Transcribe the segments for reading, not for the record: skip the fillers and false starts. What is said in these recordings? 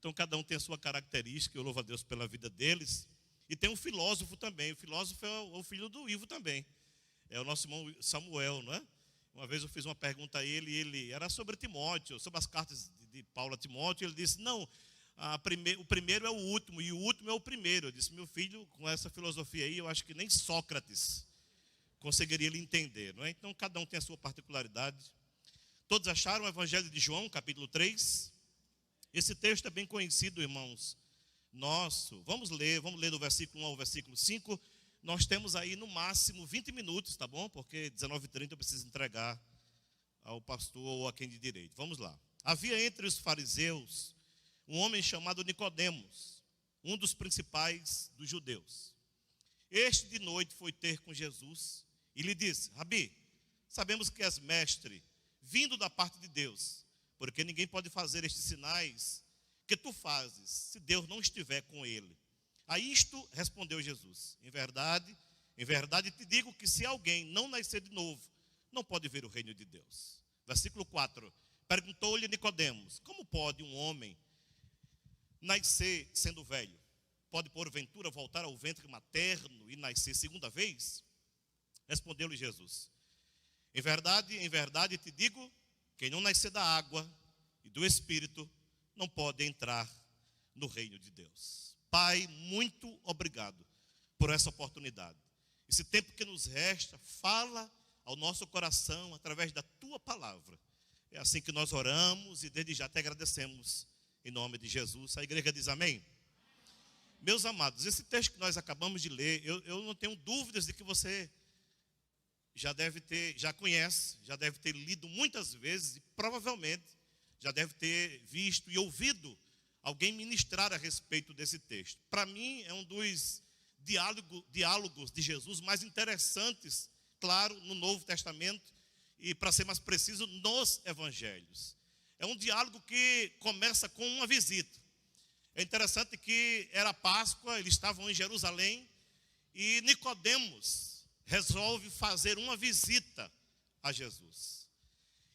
Então, cada um tem a sua característica, eu louvo a Deus pela vida deles. E tem um filósofo também, o filósofo é o filho do Ivo também. É o nosso irmão Samuel, não é? Uma vez eu fiz uma pergunta a ele era sobre Timóteo, sobre as cartas de Paulo a Timóteo, e ele disse, não, o primeiro é o último, e o último é o primeiro. Eu disse, meu filho, com essa filosofia aí, eu acho que nem Sócrates conseguiria lhe entender, não é? Então, cada um tem a sua particularidade. Todos acharam o Evangelho de João, capítulo 3? Esse texto é bem conhecido, irmãos. Vamos ler do versículo 1 ao versículo 5. Nós temos aí no máximo 20 minutos, tá bom? Porque 19h30 eu preciso entregar ao pastor ou a quem de direito. Vamos lá. Havia entre os fariseus um homem chamado Nicodemos, um dos principais dos judeus. Este de noite foi ter com Jesus e lhe disse, Rabi, sabemos que és mestre, vindo da parte de Deus, porque ninguém pode fazer estes sinais que tu fazes, se Deus não estiver com ele. A isto respondeu Jesus, em verdade te digo que se alguém não nascer de novo, não pode ver o reino de Deus. Versículo 4, perguntou-lhe Nicodemos, como pode um homem nascer sendo velho? Pode porventura voltar ao ventre materno e nascer segunda vez? Respondeu-lhe Jesus, em verdade te digo, quem não nascer da água e do Espírito, não pode entrar no reino de Deus. Pai, muito obrigado por essa oportunidade. Esse tempo que nos resta, fala ao nosso coração através da tua palavra. É assim que nós oramos e desde já te agradecemos em nome de Jesus. A igreja diz amém? Meus amados, esse texto que nós acabamos de ler, eu não tenho dúvidas de que você já conhece, já deve ter lido muitas vezes e provavelmente já deve ter visto e ouvido alguém ministrar a respeito desse texto. Para mim, é um dos diálogos de Jesus mais interessantes, claro, no Novo Testamento e, para ser mais preciso, nos Evangelhos. É um diálogo que começa com uma visita. É interessante que era Páscoa, eles estavam em Jerusalém e Nicodemos resolve fazer uma visita a Jesus.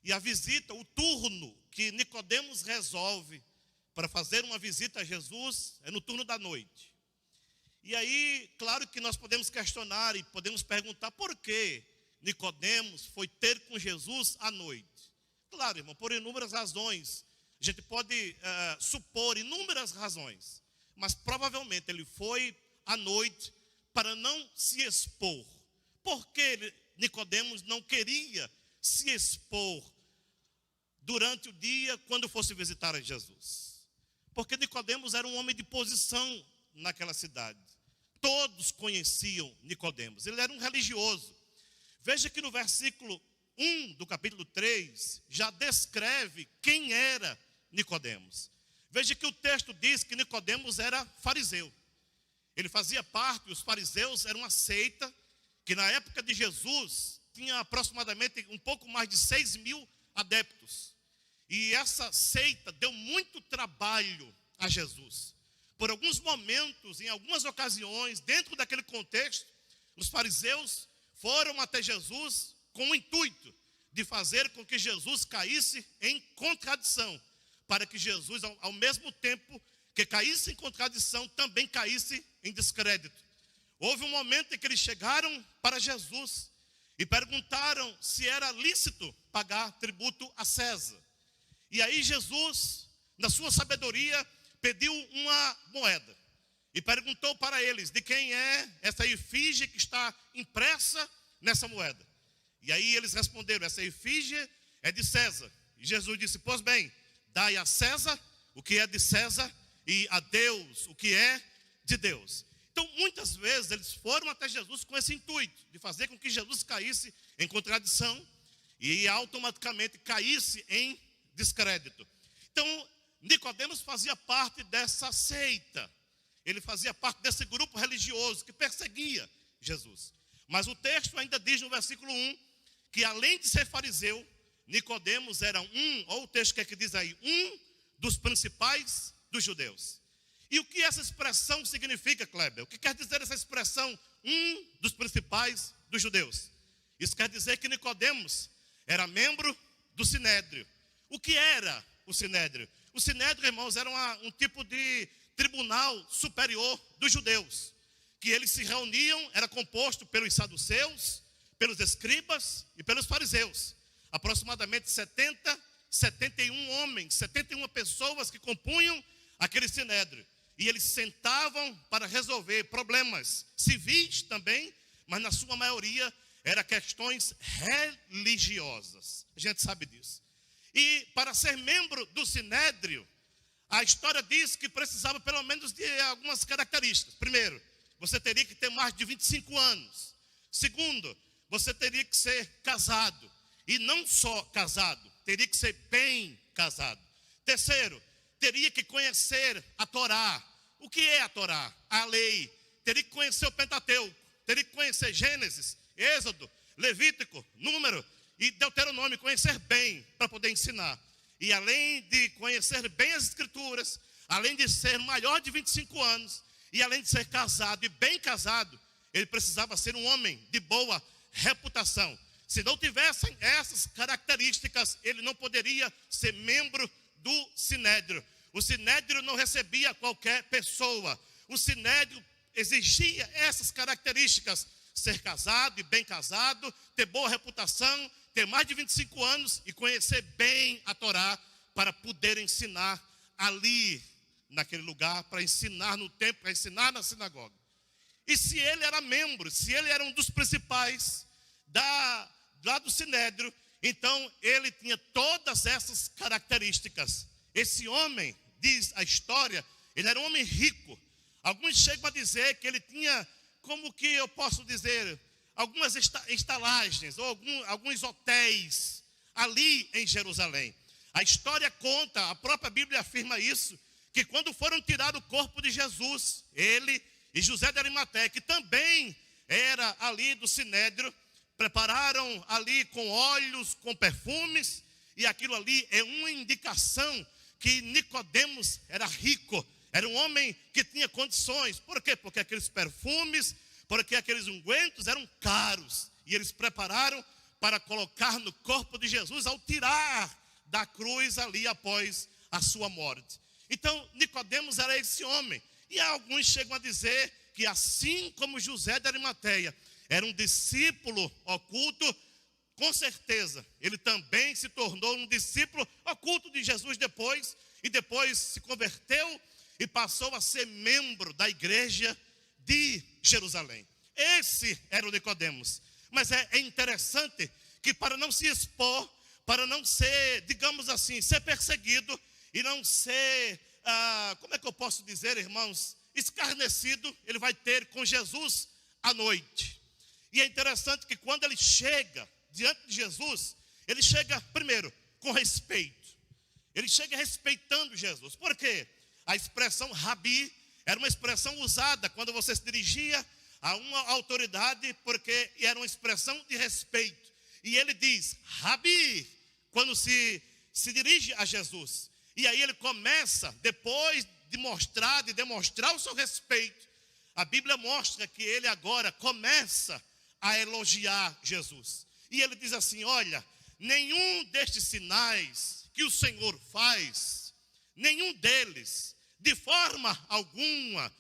E a visita, o turno que Nicodemos resolve para fazer uma visita a Jesus é no turno da noite. E aí, claro que nós podemos questionar e podemos perguntar por que Nicodemos foi ter com Jesus à noite. Claro, irmão, por inúmeras razões. A gente pode supor inúmeras razões, mas provavelmente ele foi à noite para não se expor. Por que Nicodemos não queria se expor durante o dia quando fosse visitar a Jesus? Porque Nicodemos era um homem de posição naquela cidade. Todos conheciam Nicodemos, ele era um religioso. Veja que no versículo 1 do capítulo 3 já descreve quem era Nicodemos. Veja que o texto diz que Nicodemos era fariseu. Ele fazia parte, os fariseus eram uma seita que na época de Jesus tinha aproximadamente um pouco mais de 6.000 adeptos. E essa seita deu muito trabalho a Jesus. Por alguns momentos, em algumas ocasiões, dentro daquele contexto, os fariseus foram até Jesus com o intuito de fazer com que Jesus caísse em contradição, para que Jesus, ao mesmo tempo que caísse em contradição, também caísse em descrédito. Houve um momento em que eles chegaram para Jesus e perguntaram se era lícito pagar tributo a César. E aí Jesus, na sua sabedoria, pediu uma moeda e perguntou para eles de quem é essa efígie que está impressa nessa moeda. E aí eles responderam, essa efígie é de César. E Jesus disse, pois bem, dai a César o que é de César e a Deus o que é de Deus. Então, muitas vezes eles foram até Jesus com esse intuito de fazer com que Jesus caísse em contradição e automaticamente caísse em descrédito. Então, Nicodemos fazia parte dessa seita. Ele fazia parte desse grupo religioso que perseguia Jesus. Mas o texto ainda diz no versículo 1 que além de ser fariseu, Nicodemos era ou o texto que diz aí, um dos principais dos judeus. E o que essa expressão significa, Kleber? O que quer dizer essa expressão, um dos principais dos judeus? Isso quer dizer que Nicodemos era membro do Sinédrio. O que era o Sinédrio? O O Sinédrio, irmãos, era um tipo de tribunal superior dos judeus, que eles se reuniam, era composto pelos saduceus, pelos escribas e pelos fariseus. Aproximadamente 71 homens, 71 pessoas que compunham aquele Sinédrio. E eles sentavam para resolver problemas civis também, mas na sua maioria eram questões religiosas. A gente sabe disso. E para ser membro do Sinédrio, a história diz que precisava pelo menos de algumas características. Primeiro, você teria que ter mais de 25 anos. Segundo, você teria que ser casado. E não só casado, teria que ser bem casado. Terceiro, teria que conhecer a Torá. O que é a Torá? A lei. Teria que conhecer o Pentateuco. Teria que conhecer Gênesis, Êxodo, Levítico, Número e Deuteronômio. Conhecer bem para poder ensinar. E além de conhecer bem as Escrituras, além de ser maior de 25 anos, e além de ser casado e bem casado, ele precisava ser um homem de boa reputação. Se não tivessem essas características, ele não poderia ser membro do Sinédrio. O Sinédrio não recebia qualquer pessoa. O Sinédrio exigia essas características: ser casado e bem casado, ter boa reputação, ter mais de 25 anos e conhecer bem a Torá para poder ensinar ali, naquele lugar, para ensinar no templo, para ensinar na sinagoga. E se ele era membro, se ele era um dos principais lá do Sinédrio, então ele tinha todas essas características. Esse homem, diz a história, ele era um homem rico. Alguns chegam a dizer que ele tinha, como que eu posso dizer, algumas estalagens, ou alguns hotéis ali em Jerusalém. A história conta, a própria Bíblia afirma isso, que quando foram tirar o corpo de Jesus, ele e José de Arimateia, que também era ali do Sinédrio, prepararam ali com óleos, com perfumes, e aquilo ali é uma indicação que Nicodemos era rico, era um homem que tinha condições. Por quê? Porque aqueles perfumes, porque aqueles ungüentos eram caros, e eles prepararam para colocar no corpo de Jesus ao tirar da cruz ali após a sua morte. Então, Nicodemos era esse homem. E alguns chegam a dizer que assim como José de Arimateia era um discípulo oculto, com certeza ele também se tornou um discípulo oculto de Jesus depois, e depois se converteu e passou a ser membro da igreja de Jerusalém. Esse era o Nicodemos. Mas é interessante que, para não se expor, para não ser, digamos assim, ser perseguido e não ser, como é que eu posso dizer, irmãos, escarnecido, ele vai ter com Jesus à noite. E é interessante que quando ele chega diante de Jesus, ele chega primeiro com respeito. Ele chega respeitando Jesus. Por quê? A expressão rabi era uma expressão usada quando você se dirigia a uma autoridade, porque era uma expressão de respeito. E ele diz rabi quando se dirige a Jesus. E aí ele começa, depois de demonstrar o seu respeito, a Bíblia mostra que ele agora começa a elogiar Jesus. E ele diz assim: olha, nenhum destes sinais que o Senhor faz, nenhum deles, de forma alguma,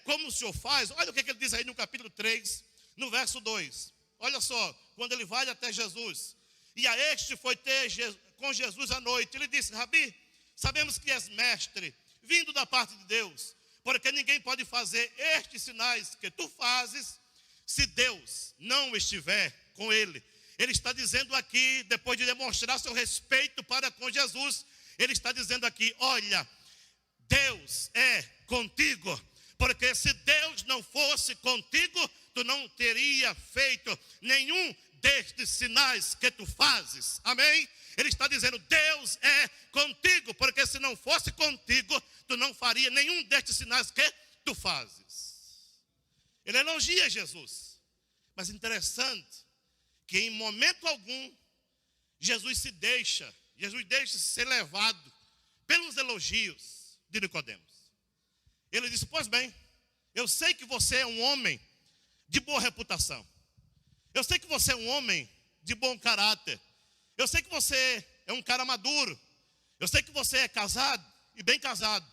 como o Senhor faz. Olha o que ele diz aí no capítulo 3, no verso 2. Olha só, quando ele vai até Jesus. E a este foi ter com Jesus à noite. Ele disse: Rabi, sabemos que és mestre, vindo da parte de Deus, porque ninguém pode fazer estes sinais que tu fazes, se Deus não estiver com ele. Ele está dizendo aqui, depois de demonstrar seu respeito para com Jesus, ele está dizendo aqui: olha, Deus é contigo, porque se Deus não fosse contigo, tu não teria feito nenhum destes sinais que tu fazes. Amém? Ele está dizendo: Deus é contigo, porque se não fosse contigo, tu não faria nenhum destes sinais que tu fazes. Ele elogia Jesus. Mas interessante que em momento algum Jesus deixa ser levado pelos elogios de Nicodemos. Ele disse: pois bem, eu sei que você é um homem de boa reputação. Eu sei que você é um homem de bom caráter. Eu sei que você é um cara maduro. Eu sei que você é casado e bem casado.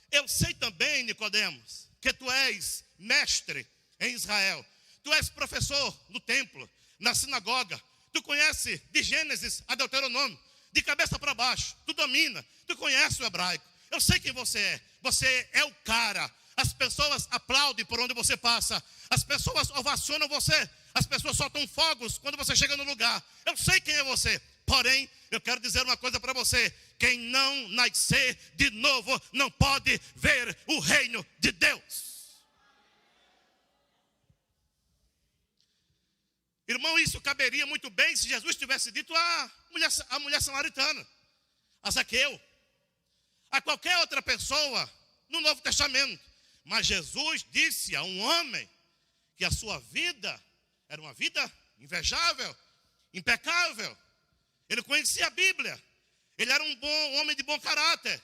Eu sei também, Nicodemos, que tu és mestre em Israel. Tu és professor no templo, na sinagoga. Tu conhece de Gênesis a Deuteronômio, de cabeça para baixo. Tu domina, tu conhece o hebraico. Eu sei quem você é. Você é o cara. As pessoas aplaudem por onde você passa. As pessoas ovacionam você. As pessoas soltam fogos quando você chega no lugar. Eu sei quem é você. Porém, eu quero dizer uma coisa para você. Quem não nascer de novo não pode ver o reino de Deus. Irmão, isso caberia muito bem se Jesus tivesse dito à mulher samaritana, a Zaqueu, a qualquer outra pessoa no Novo Testamento. Mas Jesus disse a um homem que a sua vida era uma vida invejável, impecável. Ele conhecia a Bíblia. Ele era um homem de bom caráter.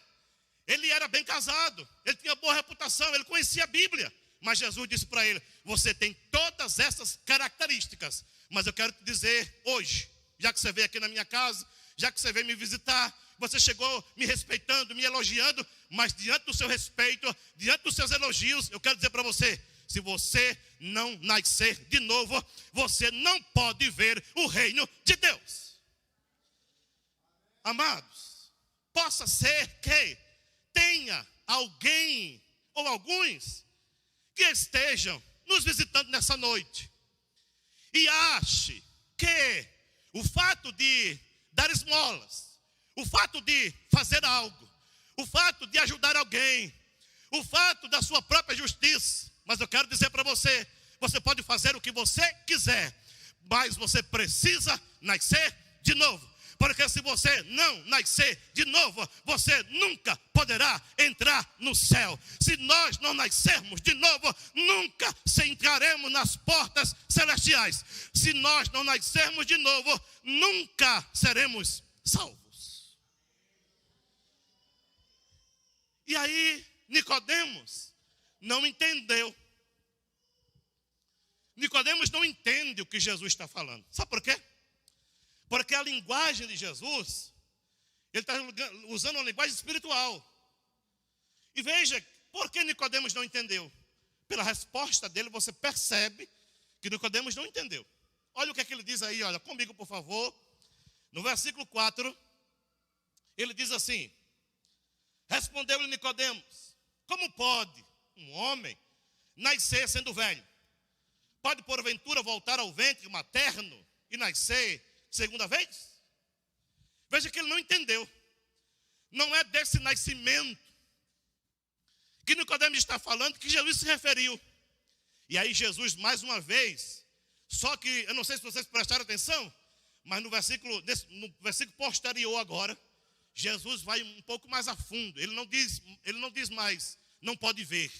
Ele era bem casado. Ele tinha boa reputação. Ele conhecia a Bíblia. Mas Jesus disse para ele: você tem todas essas características. Mas eu quero te dizer hoje, já que você veio aqui na minha casa, já que você veio me visitar, você chegou me respeitando, me elogiando, mas diante do seu respeito, diante dos seus elogios, eu quero dizer para você: se você não nascer de novo, você não pode ver o reino de Deus. Amados, possa ser que tenha alguém ou alguns que estejam nos visitando nessa noite e ache que o fato de dar esmolas, o fato de fazer algo, o fato de ajudar alguém, o fato da sua própria justiça, mas eu quero dizer para você, você pode fazer o que você quiser, mas você precisa nascer de novo. Porque se você não nascer de novo, você nunca poderá entrar no céu. Se nós não nascermos de novo, nunca entraremos nas portas celestiais. Se nós não nascermos de novo, nunca seremos salvos. E aí, Nicodemos não entendeu. Nicodemos não entende o que Jesus está falando. Sabe por quê? Porque a linguagem de Jesus, ele está usando uma linguagem espiritual. E veja, por que Nicodemos não entendeu? Pela resposta dele, você percebe que Nicodemos não entendeu. Olha o que é que ele diz aí, olha comigo por favor. No versículo 4, ele diz assim: respondeu-lhe Nicodemos: como pode um homem nascer sendo velho? Pode porventura voltar ao ventre materno e nascer segunda vez? Veja que ele não entendeu. Não é desse nascimento que Nicodemos está falando que Jesus se referiu. E aí Jesus, mais uma vez, só que, eu não sei se vocês prestaram atenção, mas no versículo posterior agora, Jesus vai um pouco mais a fundo. Ele não diz mais, não pode ver.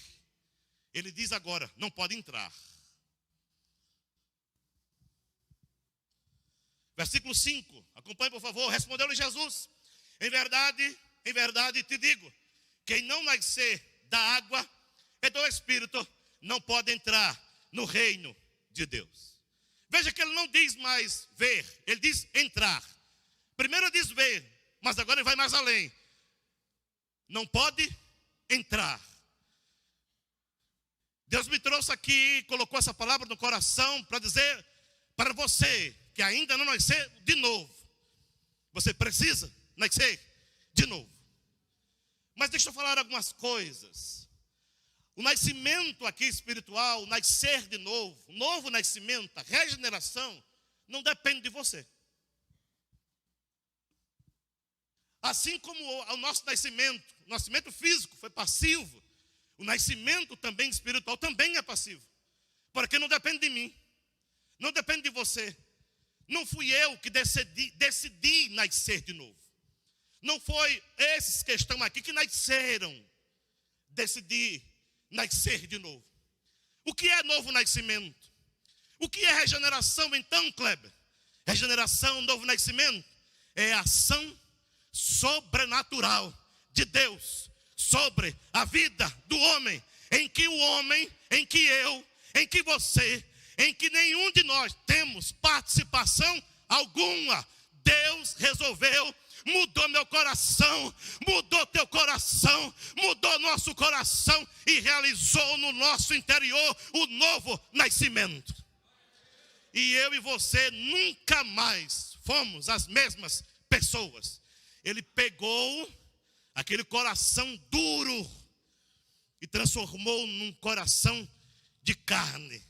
Ele diz agora, não pode entrar. Versículo 5, acompanhe por favor. Respondeu-lhe Jesus: em verdade te digo, quem não nascer da água e do Espírito não pode entrar no reino de Deus. Veja que ele não diz mais ver, ele diz entrar. Primeiro ele diz ver, mas agora ele vai mais além. Não pode entrar. Deus me trouxe aqui, colocou essa palavra no coração para dizer para você que ainda não nasceu de novo. Você precisa nascer de novo. Mas deixa eu falar algumas coisas. O nascimento aqui espiritual, o nascer de novo, o novo nascimento, a regeneração, não depende de você. Assim como o nosso nascimento físico foi passivo, o nascimento também espiritual também é passivo. Porque não depende de mim, não depende de você. Não fui eu que decidi nascer de novo. Não foi esses que estão aqui que nasceram, decidir nascer de novo. O que é novo nascimento? O que é regeneração então, Kleber? Regeneração, novo nascimento, é a ação sobrenatural de Deus sobre a vida do homem, em que o homem, em que eu, em que você, em que nenhum de nós temos participação alguma. Deus resolveu mudou meu coração, mudou teu coração, mudou nosso coração e realizou no nosso interior o novo nascimento. E eu e você nunca mais fomos as mesmas pessoas. Ele pegou aquele coração duro e transformou num coração de carne.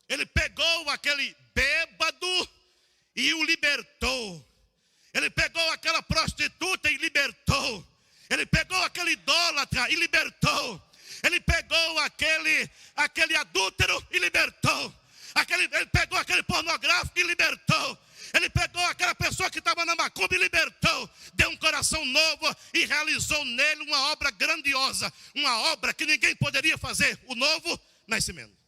Ele pegou aquele bêbado e o libertou. Ele pegou aquela prostituta e libertou. Ele pegou aquele idólatra e libertou. Ele pegou aquele adúltero e libertou. Ele pegou aquele pornográfico e libertou. Ele pegou aquela pessoa que estava na macumba e libertou. Deu um coração novo e realizou nele uma obra grandiosa. Uma obra que ninguém poderia fazer. O novo nascimento.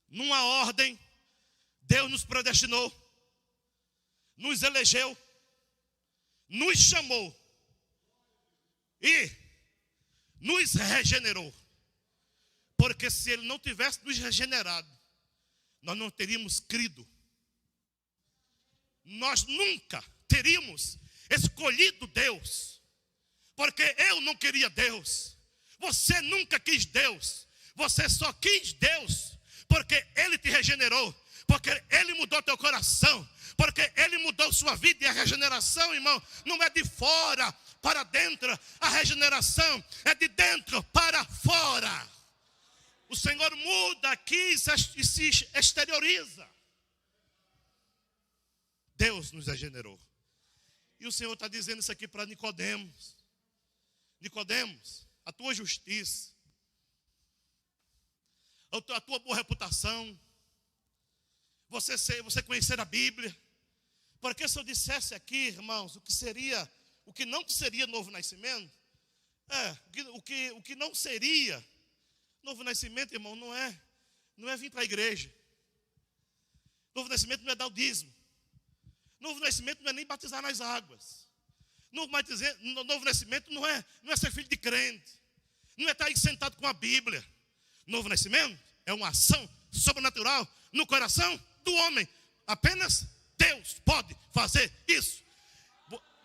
Numa ordem, Deus nos predestinou, nos elegeu, nos chamou e nos regenerou. Porque se Ele não tivesse nos regenerado, nós não teríamos crido. Nós nunca teríamos escolhido Deus. Porque eu não queria Deus. Você nunca quis Deus. Você só quis Deus porque Ele te regenerou, porque Ele mudou teu coração, porque Ele mudou sua vida. E a regeneração, irmão, não é de fora para dentro. A regeneração é de dentro para fora. O Senhor muda aqui e se exterioriza. Deus nos regenerou. E o Senhor está dizendo isso aqui para Nicodemos. Nicodemos, a tua justiça, a tua boa reputação, você conhecer a Bíblia. Porque se eu dissesse aqui, irmãos, o que não seria novo nascimento, o que não seria novo nascimento, irmão, não é vir para a igreja. Novo nascimento não é dar o dízimo. Novo nascimento não é nem batizar nas águas. Novo nascimento não é ser filho de crente. Não é estar aí sentado com a Bíblia. Novo nascimento é uma ação sobrenatural no coração do homem. Apenas Deus pode fazer isso.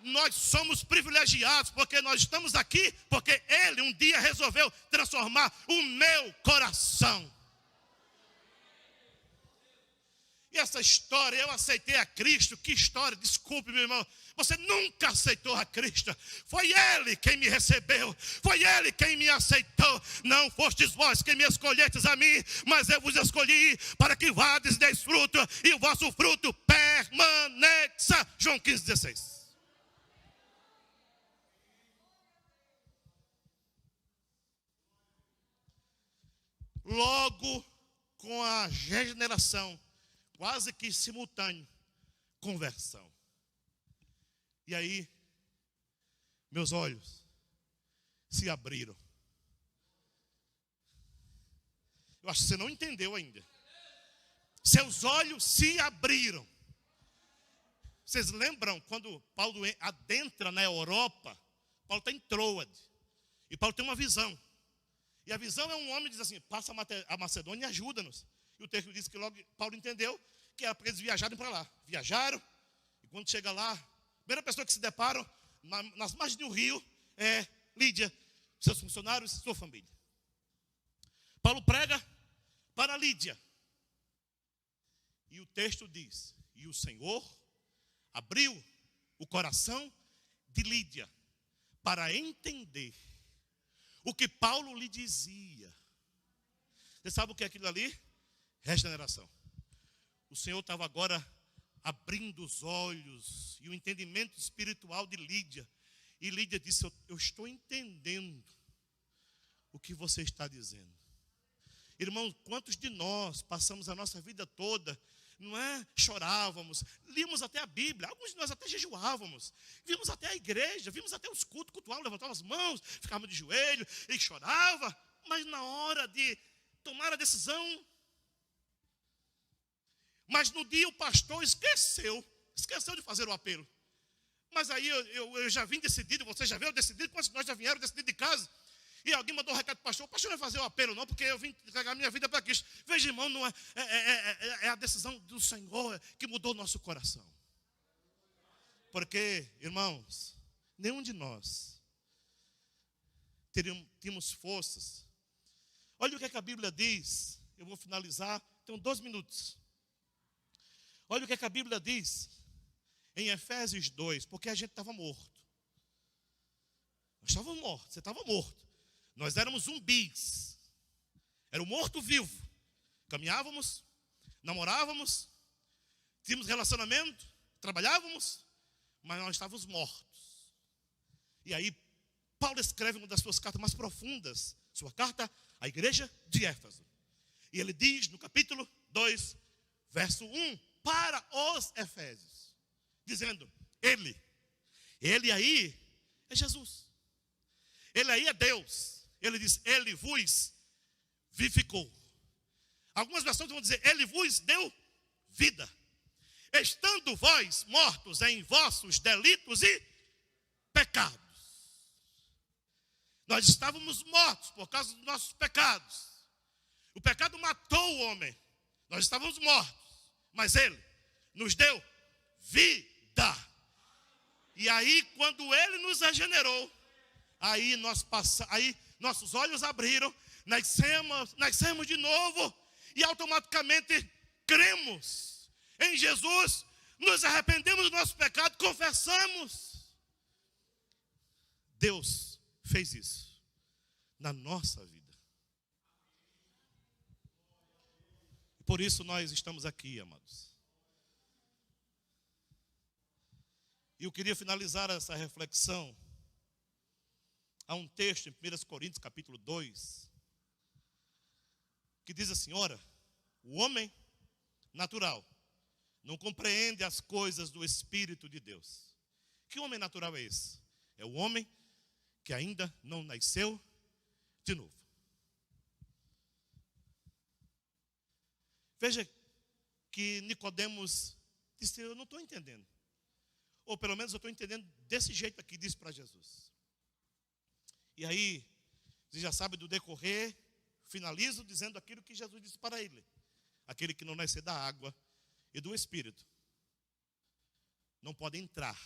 Nós somos privilegiados porque nós estamos aqui, porque Ele um dia resolveu transformar o meu coração. E essa história, eu aceitei a Cristo. Que história, desculpe, meu irmão. Você nunca aceitou a Cristo. Foi Ele quem me recebeu. Foi Ele quem me aceitou. Não fostes vós quem me escolhestes a mim, mas eu vos escolhi para que vades e deis fruto, e o vosso fruto permaneça. João 15:16. Logo com a regeneração, quase que simultâneo, conversão. E aí, meus olhos se abriram. Eu acho que você não entendeu ainda. Seus olhos se abriram. Vocês lembram quando Paulo adentra na Europa? Paulo está em Troade. E Paulo tem uma visão. E a visão é um homem que diz assim: passa a Macedônia e ajuda-nos. E o texto diz que logo Paulo entendeu que era para eles viajarem para lá. Viajaram, e quando chega lá, a primeira pessoa que se deparam nas margens do rio é Lídia, seus funcionários, sua família. Paulo prega para Lídia. E o texto diz: e o Senhor abriu o coração de Lídia para entender o que Paulo lhe dizia. Você sabe o que é aquilo ali? Regeneração. O Senhor estava agora abrindo os olhos e o entendimento espiritual de Lídia. E Lídia disse: eu estou entendendo o que você está dizendo. Irmãos, quantos de nós passamos a nossa vida toda, não é? Chorávamos, líamos até a Bíblia, alguns de nós até jejuávamos, vimos até a igreja, vimos até os cultos, cultuávamos, levantávamos as mãos, ficávamos de joelho e chorava, mas na hora de tomar a decisão, mas no dia o pastor esqueceu de fazer o apelo. Mas aí eu já vim decidido, você já veio decidido, quantos de nós já vieram decidido de casa? E alguém mandou um recado para o pastor não vai fazer o apelo não, porque eu vim entregar minha vida para Cristo. Veja, irmão, não é a decisão do Senhor que mudou o nosso coração. Porque, irmãos, nenhum de nós tínhamos forças. Olha o que a Bíblia diz. Eu vou finalizar, tenho 2 minutos. Olha o que a Bíblia diz em Efésios 2, porque a gente estava morto. Nós estávamos mortos, você estava morto. Nós éramos zumbis. Era o morto-vivo. Caminhávamos, namorávamos, tínhamos relacionamento, trabalhávamos, mas nós estávamos mortos. E aí, Paulo escreve uma das suas cartas mais profundas, sua carta à igreja de Éfeso. E ele diz no capítulo 2, verso 1, para os Efésios, dizendo, ele aí é Jesus. Ele aí é Deus. Ele diz, ele vos vivificou. Algumas versões vão dizer, ele vos deu vida. Estando vós mortos em vossos delitos e pecados. Nós estávamos mortos por causa dos nossos pecados. O pecado matou o homem. Nós estávamos mortos. Mas ele nos deu vida. E aí, quando ele nos regenerou, aí nossos olhos abriram, nascemos de novo e automaticamente cremos em Jesus, nos arrependemos do nosso pecado, confessamos. Deus fez isso na nossa vida. Por isso nós estamos aqui, amados. E eu queria finalizar essa reflexão. Há um texto em 1 Coríntios, capítulo 2, que diz assim, ora, o homem natural não compreende as coisas do Espírito de Deus. Que homem natural é esse? É o homem que ainda não nasceu de novo. Veja que Nicodemos disse, eu não estou entendendo. Ou pelo menos eu estou entendendo desse jeito aqui, disse para Jesus. E aí, você já sabe do decorrer, finalizo dizendo aquilo que Jesus disse para ele. Aquele que não nascer da água e do Espírito não pode entrar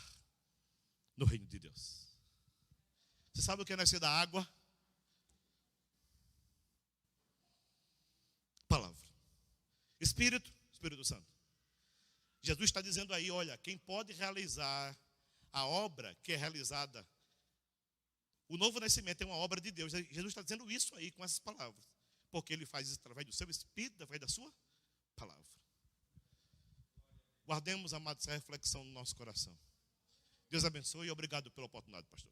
no reino de Deus. Você sabe o que é nascer da água? Palavra. Espírito Santo. Jesus está dizendo aí, olha, quem pode realizar a obra que é realizada, o novo nascimento é uma obra de Deus. Jesus está dizendo isso aí com essas palavras. Porque ele faz isso através do seu Espírito, através da sua palavra. Guardemos, amados, essa reflexão no nosso coração. Deus abençoe e obrigado pela oportunidade, pastor.